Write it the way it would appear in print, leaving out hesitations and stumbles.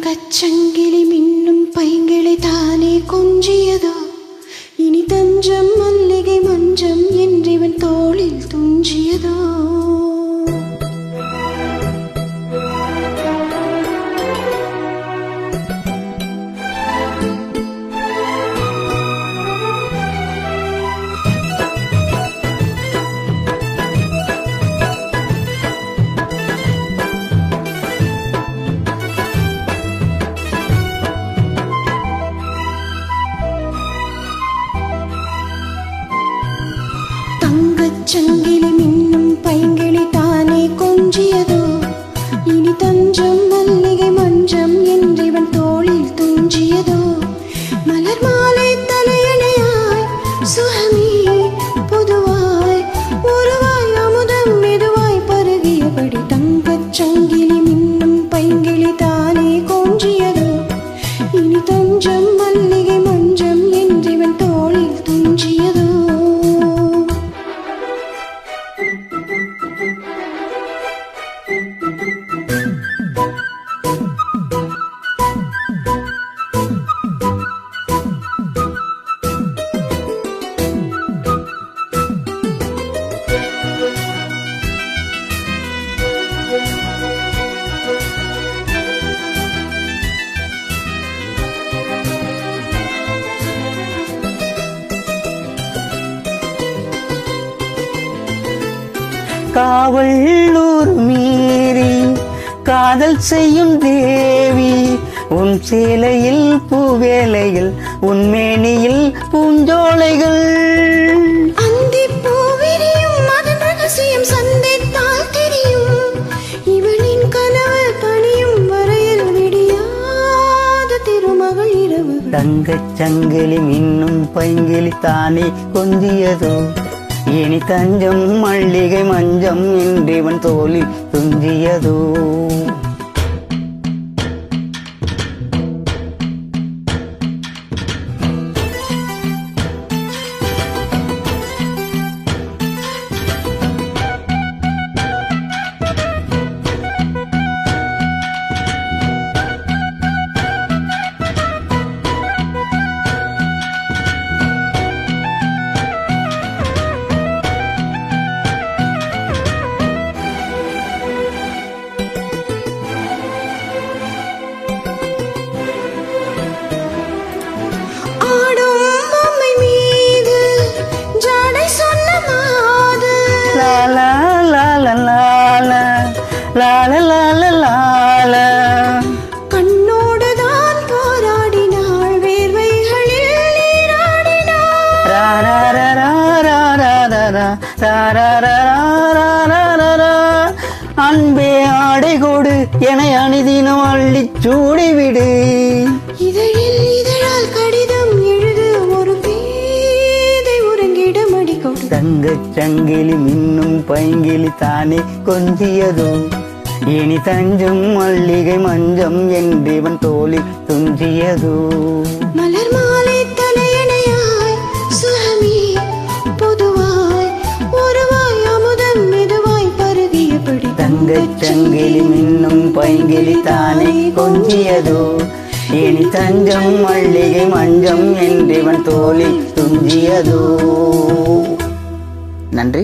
தங்கச்சங்கிலி மின்னும் பைங்கிளி தானே கொஞ்சியதோ இனி தஞ்சம் மல்லிகை மஞ்சம் என்றிவன் தோளில் துஞ்சியதோ தங்கச்சங்கிலி மின்னும் பைங்கிளி தானே கொஞ்சியதோ இனி தஞ்சம் மல்லிகை மஞ்சம் என்றிவன் தோளில் துஞ்சியதோ மலர் மாலை தலையணையாய் சுகமே பொதுவாய் ஒருவாய் அமுதம் மெதுவாய் பருகியபடி தங்கச்சங்கிலி மின்னும் பைங்கிளி தானே கொஞ்சியதோ இனி தஞ்சம் மல்லிகை மஞ்சம் என்றிவன் தோளில் துஞ்சியதோ காவல்லூர் மீறி காதல் செய்யும் தேவி உன் சேலையில் பூவேலையில் உன் மேனியில் பூஞ்சோலைகள் அந்தி பூவிரியும் அதன் ரகசியம் சந்தித்தால் தெரியும் இவளின் கனவு பணியும் வரையில் விடியாத திருமகள் இரவு தங்கச் சங்கிலி மின்னும் பைங்கிலி தானே கொஞ்சியதோ இனி தஞ்சம் மல்லிகை மஞ்சம் என்றிவன் தோளில் துஞ்சியதோ கண்ணோடுதான் போராடினாள் வேர்வைகளில் அன்பே ஆடை கொடு என அணிதினம் அள்ளி சூடிவிடு இதழில் இதழால் கடிதம் எழுது ஒரு பேதை உறங்கிட மடி கொடு தங்கச் சங்கிலி மின்னும் பைங்கிலி தானே கொஞ்சியதோ இனி தஞ்சம் மல்லிகை மஞ்சம் என்றிவன் தோளில் துஞ்சியதோ மலர் மாலை தலையணையாய் சுகமே பொதுவாய் ஒருவாய் அமுதம் மெதுவாய் பருகியபடி தங்கச் சங்கிலி மின்னும் பைங்கிலி தானே கொஞ்சியதோ இனி தஞ்சம் மல்லிகை மஞ்சம் என்றிவன் தோளில் துஞ்சியதோ. நன்றி.